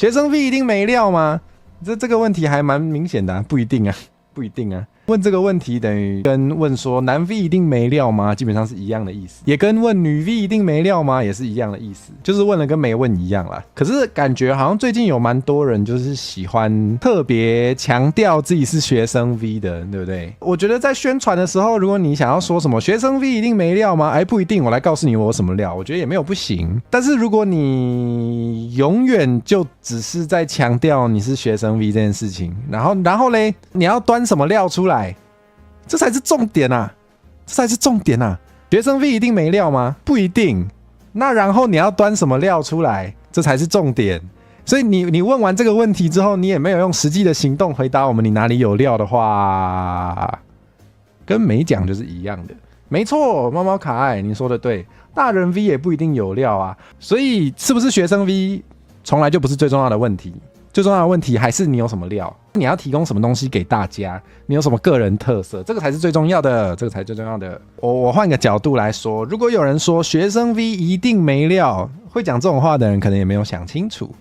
学生 V 一定没料吗？这个问题还蛮明显的不一定啊，不一定啊。问这个问题等于跟问说男 V 一定没料吗？基本上是一样的意思，也跟问女 V 一定没料吗？也是一样的意思，就是问了跟没问一样啦。可是感觉好像最近有蛮多人就是喜欢特别强调自己是学生 V 的，对不对？我觉得在宣传的时候，如果你想要说什么学生 V 一定没料吗？不一定，我来告诉你我有什么料，我觉得也没有不行。但是如果你永远就只是在强调你是学生 V 这件事情，然后嘞，你要端什么料出来？这才是重点啊！这才是重点啊！学生 V 一定没料吗？不一定。那然后你要端什么料出来？这才是重点。所以你问完这个问题之后，你也没有用实际的行动回答我们你哪里有料的话，跟没讲就是一样的。没错，猫猫可爱，你说的对。大人 V 也不一定有料啊。所以是不是学生 V 从来就不是最重要的问题。最重要的问题还是你有什么料，你要提供什么东西给大家，你有什么个人特色，这个才是最重要的，这个才是最重要的。我换个角度来说，如果有人说学生 V 一定没料，会讲这种话的人可能也没有想清楚。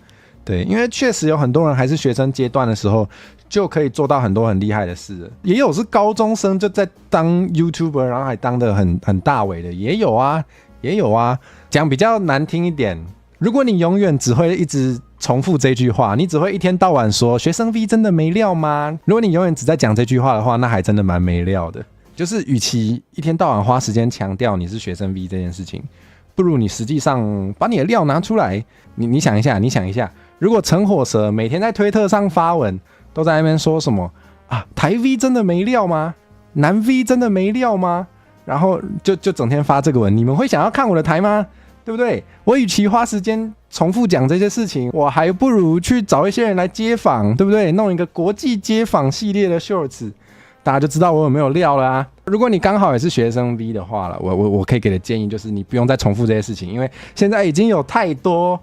对，因为确实有很多人还是学生阶段的时候就可以做到很多很厉害的事了，也有是高中生就在当 YouTuber 然后还当得很大尾的，也有啊，也有啊。讲比较难听一点，如果你永远只会一直重复这句话，你只会一天到晚说学生 V 真的没料吗？如果你永远只在讲这句话的话，那还真的蛮没料的。就是与其一天到晚花时间强调你是学生 V 这件事情，不如你实际上把你的料拿出来。你想一下，如果陈火蛇每天在推特上发文，都在那边说什么啊，台 V 真的没料吗？男 V 真的没料吗？然后就整天发这个文，你们会想要看我的台吗？对不对？我与其花时间重复讲这些事情，我还不如去找一些人来街访，对不对？弄一个国际街访系列的 shorts， 大家就知道我有没有料了啊。如果你刚好也是学生 V 的话了，我可以给的建议就是你不用再重复这些事情，因为现在已经有太多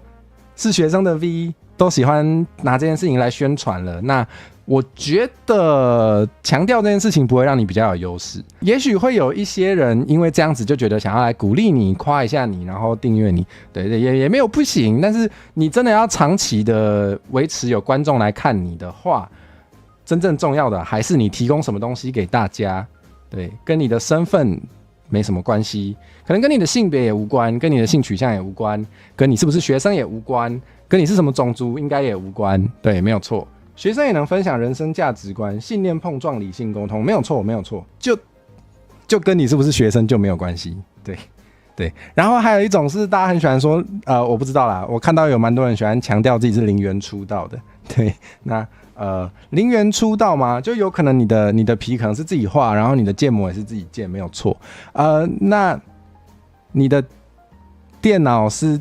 是学生的 V 都喜欢拿这件事情来宣传了。那我觉得强调这件事情不会让你比较有优势，也许会有一些人因为这样子就觉得想要来鼓励你、夸一下你，然后订阅你，对，也没有不行。但是你真的要长期的维持有观众来看你的话，真正重要的还是你提供什么东西给大家，对，跟你的身份没什么关系，可能跟你的性别也无关，跟你的性取向也无关，跟你是不是学生也无关，跟你是什么种族应该也无关，对，没有错。学生也能分享人生价值观，信念碰撞，理性沟通，没有错，没有错，就跟你是不是学生就没有关系，对对。然后还有一种是大家很喜欢说，我不知道啦，我看到有蛮多人喜欢强调自己是零元出道的，对，那零元出道嘛，就有可能你的皮可能是自己画，然后你的建模也是自己建，没有错，那你的电脑是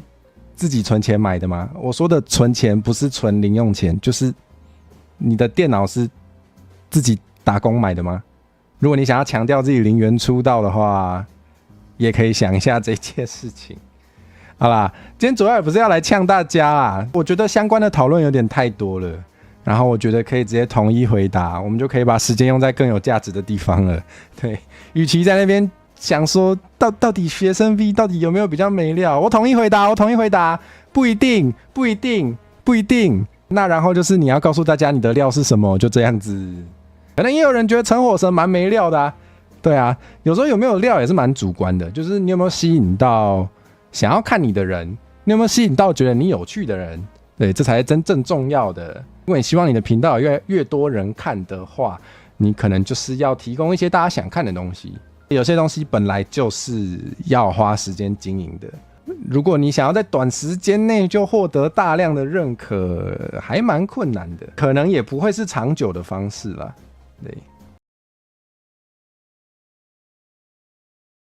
自己存钱买的吗？我说的存钱不是存零用钱，就是你的电脑是自己打工买的吗？如果你想要强调自己零元出道的话，也可以想一下这件事情。好啦，今天主要也不是要来呛大家啦，我觉得相关的讨论有点太多了，然后我觉得可以直接统一回答，我们就可以把时间用在更有价值的地方了。对，与其在那边想说到底学生 V 到底有没有比较没料，我统一回答，不一定。那然后就是你要告诉大家你的料是什么，就这样子。可能也有人觉得陈火蛇蛮没料的啊，对啊，有时候有没有料也是蛮主观的，就是你有没有吸引到想要看你的人，你有没有吸引到觉得你有趣的人，对，这才是真正重要的。因为你希望你的频道越多人看的话，你可能就是要提供一些大家想看的东西，有些东西本来就是要花时间经营的。如果你想要在短时间内就获得大量的认可，还蛮困难的，可能也不会是长久的方式啦。对。